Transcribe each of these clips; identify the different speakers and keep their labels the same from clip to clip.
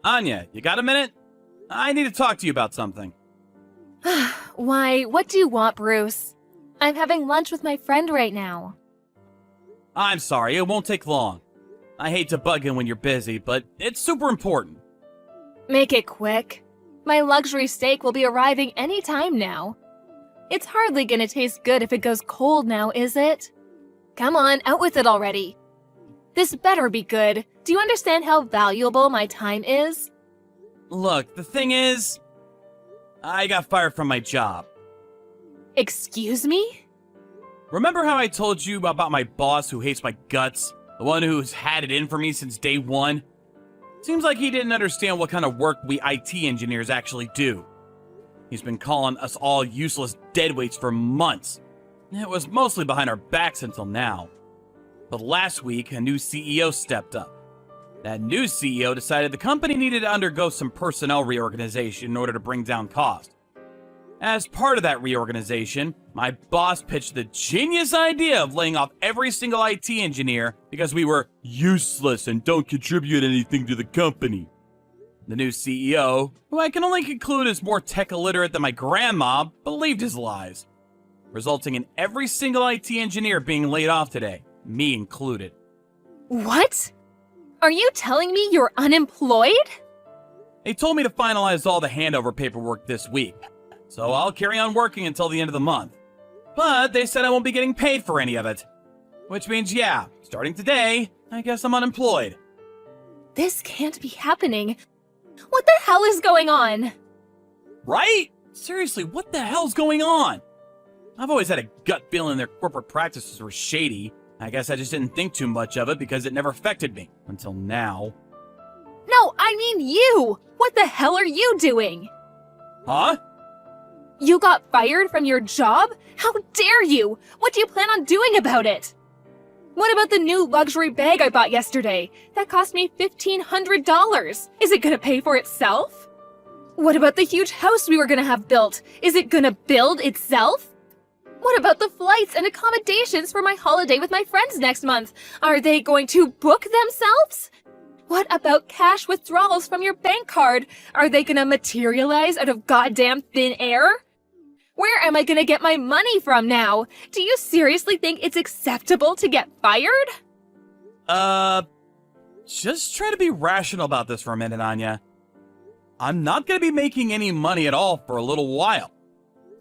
Speaker 1: Anya, you got a minute? I need to talk to you about something.
Speaker 2: Why, what do you want, Bruce? I'm having lunch with my friend right now.
Speaker 1: I'm sorry, it won't take long. I hate to bug in when you're busy, but it's super important.
Speaker 2: Make it quick. My luxury steak will be arriving any time now. It's hardly gonna taste good if it goes cold now, is it? Come on, out with it already. This better be good. Do you understand how valuable my time is?
Speaker 1: Look, the thing is, I got fired from my job.
Speaker 2: Excuse me?
Speaker 1: Remember how I told you about my boss who hates my guts? The one who's had it in for me since day one? Seems like he didn't understand what kind of work we IT engineers actually do. He's been calling us all useless deadweights for months. It was mostly behind our backs until now. But last week, a new CEO stepped up. That new CEO decided the company needed to undergo some personnel reorganization in order to bring down costs. As part of that reorganization, my boss pitched the genius idea of laying off every single IT engineer because we were useless and don't contribute anything to the company. The new CEO, who I can only conclude is more tech illiterate than my grandma, believed his lies, resulting in every single IT engineer being laid off today, me included.
Speaker 2: What? Are you telling me you're unemployed?
Speaker 1: They told me to finalize all the handover paperwork this week, so I'll carry on working until the end of the month. But they said I won't be getting paid for any of it. Which means, yeah, starting today, I guess I'm unemployed.
Speaker 2: This can't be happening. What the hell is going on?
Speaker 1: Right? Seriously, what the hell's going on? I've always had a gut feeling their corporate practices were shady. I guess I just didn't think too much of it because it never affected me, until now.
Speaker 2: No, I mean you! What the hell are you doing?
Speaker 1: Huh?
Speaker 2: You got fired from your job? How dare you! What do you plan on doing about it? What about the new luxury bag I bought yesterday? That cost me $1,500. Is it gonna pay for itself? What about the huge house we were gonna have built? Is it gonna build itself? What about the flights and accommodations for my holiday with my friends next month? Are they going to book themselves? What about cash withdrawals from your bank card? Are they gonna materialize out of goddamn thin air? Where am I gonna get my money from now? Do you seriously think it's acceptable to get fired?
Speaker 1: Just try to be rational about this for a minute, Anya. I'm not gonna be making any money at all for a little while.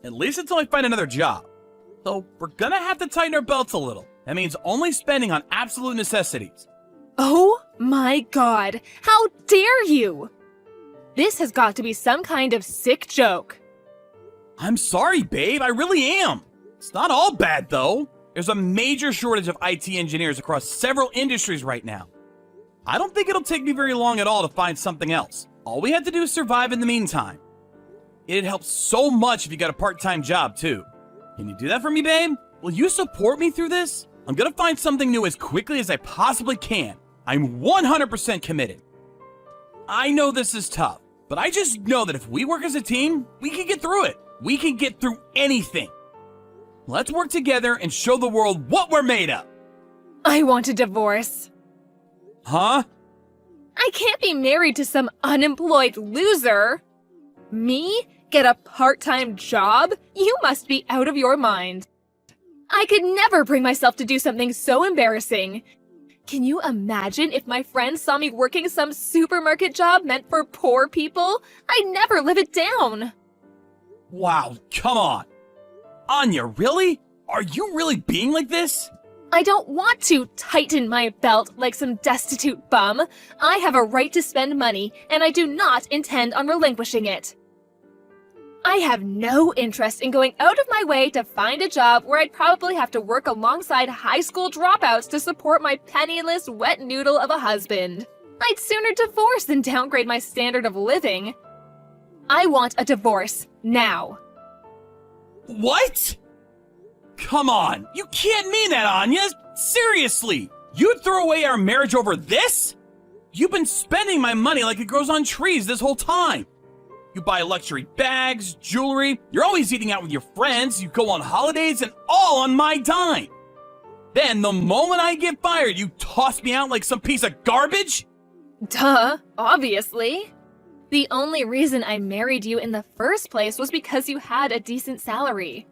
Speaker 1: At least until I find another job. So we're gonna have to tighten our belts a little. That means only spending on absolute necessities.
Speaker 2: Oh my god, how dare you! This has got to be some kind of sick joke.
Speaker 1: I'm sorry, babe, I really am. It's not all bad, though. There's a major shortage of IT engineers across several industries right now. I don't think it'll take me very long at all to find something else. All we have to do is survive in the meantime. It'd help so much if you got a part-time job, too. Can you do that for me, babe? Will you support me through this? I'm gonna find something new as quickly as I possibly can. I'm 100% committed. I know this is tough, but I just know that if we work as a team, we can get through it. We can get through anything. Let's work together and show the world what we're made of.
Speaker 2: I want a divorce.
Speaker 1: Huh?
Speaker 2: I can't be married to some unemployed loser. Me? Get a part-time job? You must be out of your mind. I could never bring myself to do something so embarrassing. Can you imagine if my friends saw me working some supermarket job meant for poor people? I'd never live it down.
Speaker 1: Wow, come on. Anya, really? Are you really being like this?
Speaker 2: I don't want to tighten my belt like some destitute bum. I have a right to spend money, and I do not intend on relinquishing it. I have no interest in going out of my way to find a job where I'd probably have to work alongside high school dropouts to support my penniless wet noodle of a husband. I'd sooner divorce than downgrade my standard of living. I want a divorce, now.
Speaker 1: What? Come on, you can't mean that, Anya. Seriously, you'd throw away our marriage over this? You've been spending my money like it grows on trees this whole time. You buy luxury bags, jewelry, you're always eating out with your friends, you go on holidays, and all on my dime. Then, the moment I get fired, you toss me out like some piece of garbage?
Speaker 2: Duh, obviously. The only reason I married you in the first place was because you had a decent salary.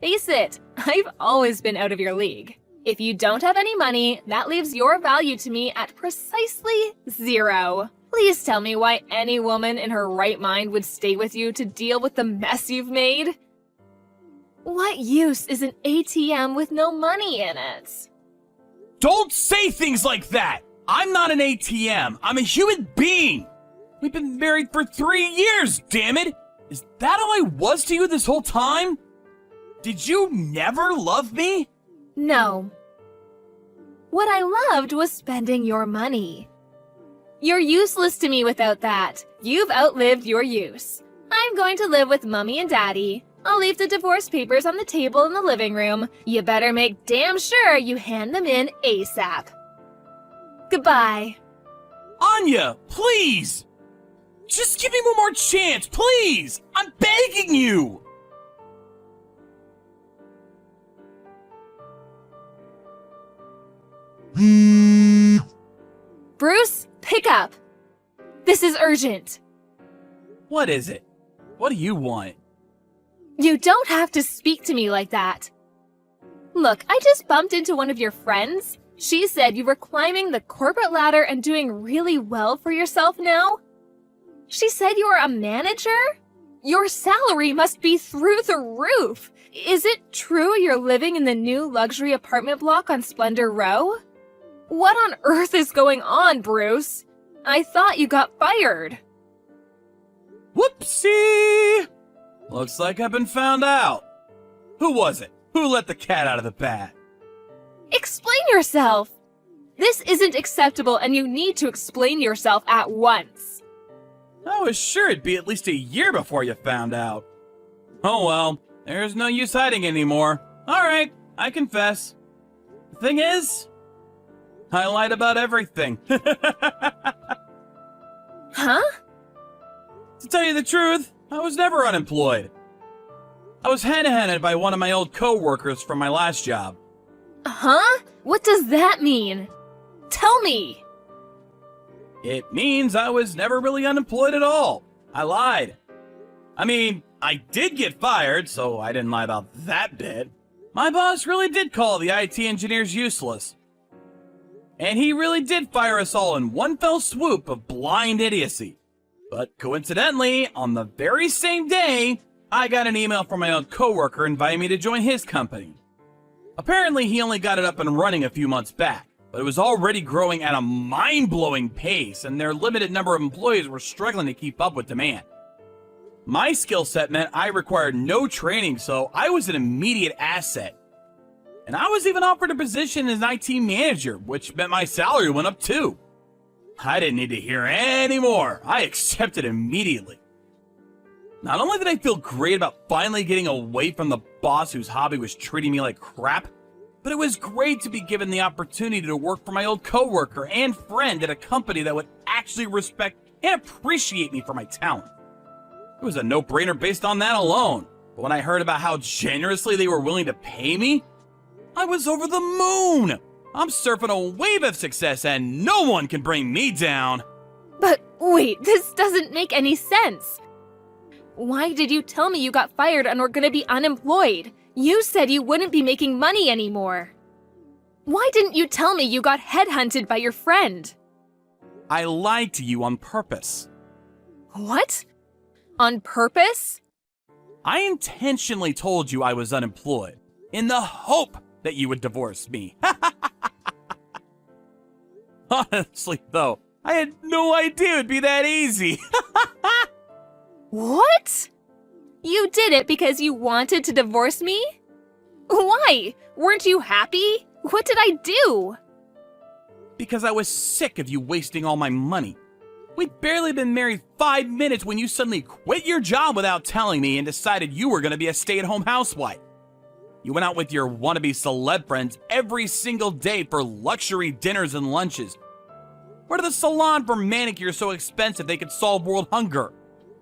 Speaker 2: Face it, I've always been out of your league. If you don't have any money, that leaves your value to me at precisely 0. Please tell me why any woman in her right mind would stay with you to deal with the mess you've made. What use is an ATM with no money in it?
Speaker 1: Don't say things like that! I'm not an ATM. I'm a human being! We've been married for 3 years, damn it! Is that all I was to you this whole time? Did you never love me?
Speaker 2: No. What I loved was spending your money. You're useless to me without that. You've outlived your use. I'm going to live with Mommy and Daddy. I'll leave the divorce papers on the table in the living room. You better make damn sure you hand them in ASAP. Goodbye.
Speaker 1: Anya, please! Just give me one more chance, please! I'm begging you!
Speaker 2: Bruce, pick up. This is urgent.
Speaker 1: What is it? What do you want?
Speaker 2: You don't have to speak to me like that. Look, I just bumped into one of your friends. She said you were climbing the corporate ladder and doing really well for yourself now. She said you are a manager? Your salary must be through the roof. Is it true you're living in the new luxury apartment block on Splendor Row? What on earth is going on, Bruce? I thought you got fired.
Speaker 1: Whoopsie! Looks like I've been found out. Who was it? Who let the cat out of the bag?
Speaker 2: Explain yourself. This isn't acceptable and you need to explain yourself at once.
Speaker 1: I was sure it'd be at least a year before you found out. Oh well, there's no use hiding anymore. Alright, I confess. The thing is, I lied about everything.
Speaker 2: Huh?
Speaker 1: To tell you the truth, I was never unemployed. I was headhunted by one of my old co-workers from my last job.
Speaker 2: Huh? What does that mean? Tell me.
Speaker 1: It means I was never really unemployed at all. I lied. I mean, I did get fired, so I didn't lie about that bit. My boss really did call the IT engineers useless. And he really did fire us all in one fell swoop of blind idiocy. But coincidentally, on the very same day, I got an email from my old coworker inviting me to join his company. Apparently, he only got it up and running a few months back, but it was already growing at a mind-blowing pace, and their limited number of employees were struggling to keep up with demand. My skill set meant I required no training, so I was an immediate asset. And I was even offered a position as an IT manager, which meant my salary went up too. I didn't need to hear any more. I accepted immediately. Not only did I feel great about finally getting away from the boss whose hobby was treating me like crap, but it was great to be given the opportunity to work for my old coworker and friend at a company that would actually respect and appreciate me for my talent. It was a no-brainer based on that alone. But when I heard about how generously they were willing to pay me, I was over the moon! I'm surfing a wave of success and no one can bring me down!
Speaker 2: But wait, this doesn't make any sense. Why did you tell me you got fired and were gonna be unemployed? You said you wouldn't be making money anymore. Why didn't you tell me you got headhunted by your friend?
Speaker 1: I lied to you on purpose.
Speaker 2: What? On purpose?
Speaker 1: I intentionally told you I was unemployed, in the hope that you would divorce me. Honestly, though, I had no idea it'd be that easy.
Speaker 2: What? You did it because you wanted to divorce me? Why? Weren't you happy? What did I do?
Speaker 1: Because I was sick of you wasting all my money. We'd barely been married 5 minutes when you suddenly quit your job without telling me and decided you were going to be a stay-at-home housewife. You went out with your wannabe celeb friends every single day for luxury dinners and lunches. Went to the salon for manicures so expensive they could solve world hunger.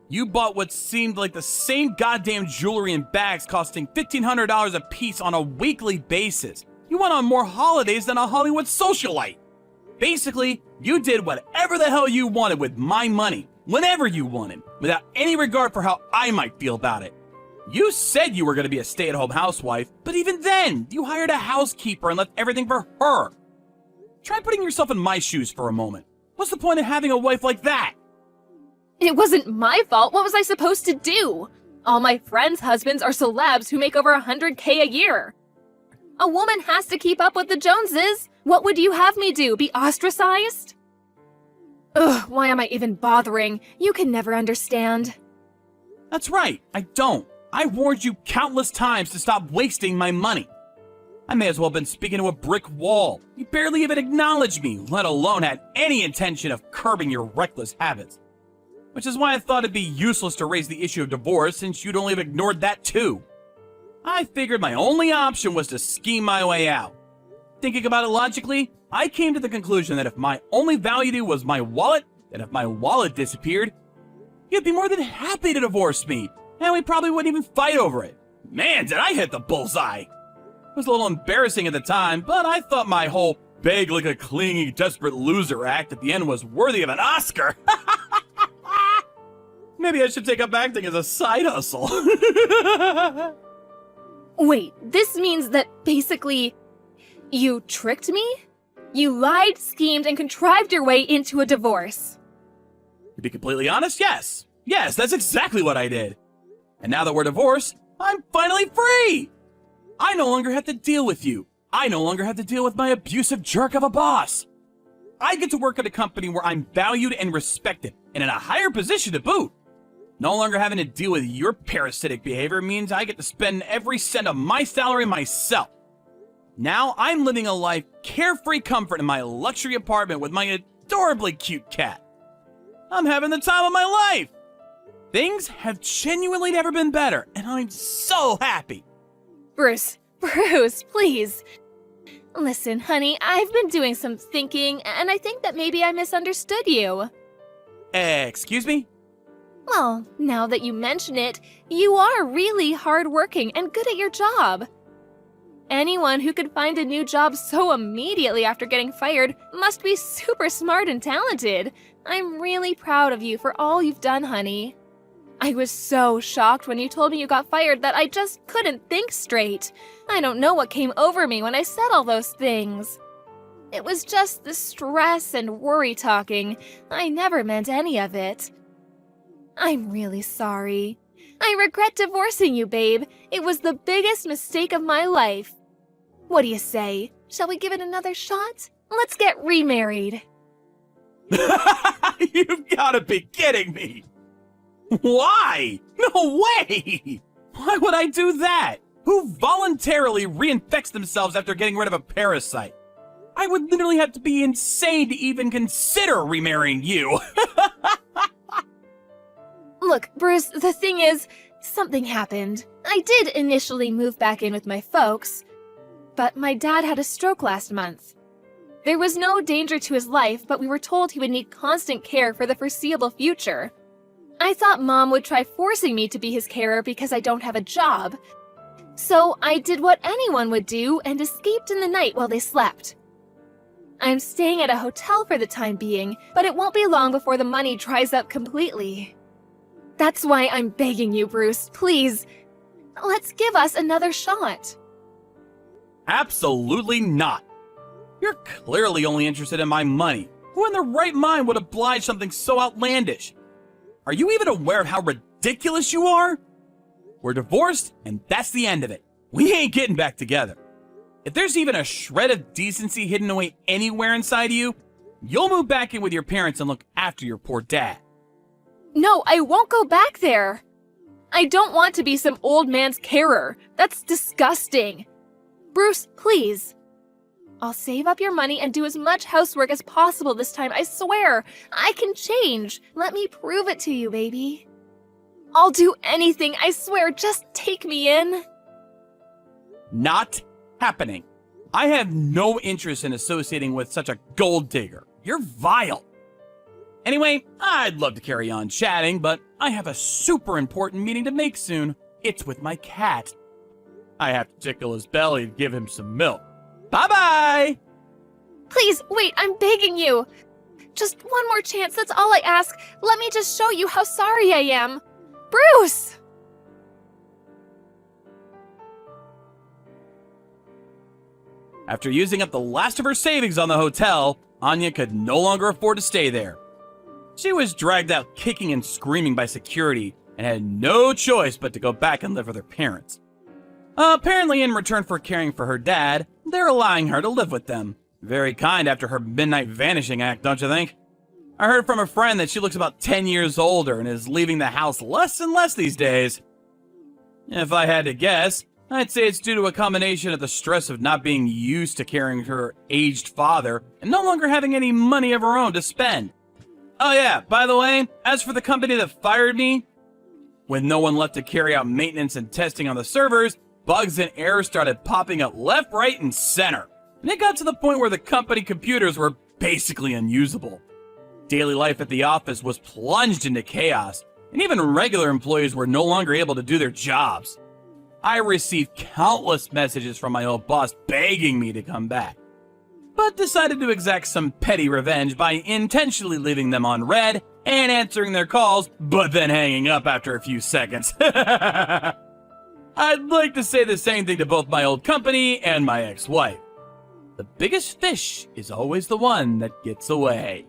Speaker 1: You bought what seemed like the same goddamn jewelry and bags costing $1,500 a piece on a weekly basis. You went on more holidays than a Hollywood socialite. Basically, you did whatever the hell you wanted with my money, whenever you wanted, without any regard for how I might feel about it. You said you were going to be a stay-at-home housewife, but even then, you hired a housekeeper and left everything for her. Try putting yourself in my shoes for a moment. What's the point of having a wife like that?
Speaker 2: It wasn't my fault. What was I supposed to do? All my friends' husbands are celebs who make over $100K a year. A woman has to keep up with the Joneses. What would you have me do? Be ostracized? Ugh, why am I even bothering? You can never understand.
Speaker 1: That's right, I don't. I warned you countless times to stop wasting my money. I may as well have been speaking to a brick wall. You barely even acknowledged me, let alone had any intention of curbing your reckless habits. Which is why I thought it'd be useless to raise the issue of divorce since you'd only have ignored that too. I figured my only option was to scheme my way out. Thinking about it logically, I came to the conclusion that if my only value was my wallet, then if my wallet disappeared, you'd be more than happy to divorce me, and we probably wouldn't even fight over it. Man, did I hit the bullseye! It was a little embarrassing at the time, but I thought my whole beg like a clingy, desperate loser act at the end was worthy of an Oscar. Maybe I should take up acting as a side hustle.
Speaker 2: Wait, this means that basically you tricked me? You lied, schemed, and contrived your way into a divorce.
Speaker 1: To be completely honest, yes. Yes, that's exactly what I did. And now that we're divorced, I'm finally free! I no longer have to deal with you. I no longer have to deal with my abusive jerk of a boss. I get to work at a company where I'm valued and respected, and in a higher position to boot. No longer having to deal with your parasitic behavior means I get to spend every cent of my salary myself. Now I'm living a life carefree comfort in my luxury apartment with my adorably cute cat. I'm having the time of my life. Things have genuinely never been better, and I'm so happy.
Speaker 2: Bruce, please. Listen, honey, I've been doing some thinking, and I think that maybe I misunderstood you.
Speaker 1: Excuse me?
Speaker 2: Well, now that you mention it, you are really hardworking and good at your job. Anyone who could find a new job so immediately after getting fired must be super smart and talented. I'm really proud of you for all you've done, honey. I was so shocked when you told me you got fired that I just couldn't think straight. I don't know what came over me when I said all those things. It was just the stress and worry talking. I never meant any of it. I'm really sorry. I regret divorcing you, babe. It was the biggest mistake of my life. What do you say? Shall we give it another shot? Let's get remarried.
Speaker 1: You've got to be kidding me. Why? No way! Why would I do that? Who voluntarily reinfects themselves after getting rid of a parasite? I would literally have to be insane to even consider remarrying you.
Speaker 2: Look, Bruce, the thing is, something happened. I did initially move back in with my folks, but my dad had a stroke last month. There was no danger to his life, but we were told he would need constant care for the foreseeable future. I thought Mom would try forcing me to be his carer because I don't have a job. So I did what anyone would do and escaped in the night while they slept. I'm staying at a hotel for the time being, but it won't be long before the money dries up completely. That's why I'm begging you, Bruce, please, let's give us another shot.
Speaker 1: Absolutely not. You're clearly only interested in my money. Who in their right mind would oblige something so outlandish? Are you even aware of how ridiculous you are? We're divorced, and that's the end of it. We ain't getting back together. If there's even a shred of decency hidden away anywhere inside of you, you'll move back in with your parents and look after your poor dad.
Speaker 2: No, I won't go back there. I don't want to be some old man's carer. That's disgusting. Bruce, please. I'll save up your money and do as much housework as possible this time, I swear. I can change. Let me prove it to you, baby. I'll do anything, I swear. Just take me in.
Speaker 1: Not happening. I have no interest in associating with such a gold digger. You're vile. Anyway, I'd love to carry on chatting, but I have a super important meeting to make soon. It's with my cat. I have to tickle his belly to give him some milk. Bye-bye!
Speaker 2: Please, wait, I'm begging you. Just one more chance, that's all I ask. Let me just show you how sorry I am. Bruce!
Speaker 1: After using up the last of her savings on the hotel, Anya could no longer afford to stay there. She was dragged out kicking and screaming by security and had no choice but to go back and live with her parents. Apparently, in return for caring for her dad, they're allowing her to live with them. Very kind after her midnight vanishing act, don't you think? I heard from a friend that she looks about 10 years older and is leaving the house less and less these days. If I had to guess, I'd say it's due to a combination of the stress of not being used to caring for her aged father and no longer having any money of her own to spend. Oh yeah, by the way, as for the company that fired me, with no one left to carry out maintenance and testing on the servers, bugs and errors started popping up left, right, and center. And it got to the point where the company computers were basically unusable. Daily life at the office was plunged into chaos, and even regular employees were no longer able to do their jobs. I received countless messages from my old boss begging me to come back, but decided to exact some petty revenge by intentionally leaving them on red and answering their calls, but then hanging up after a few seconds. I'd like to say the same thing to both my old company and my ex-wife. The biggest fish is always the one that gets away.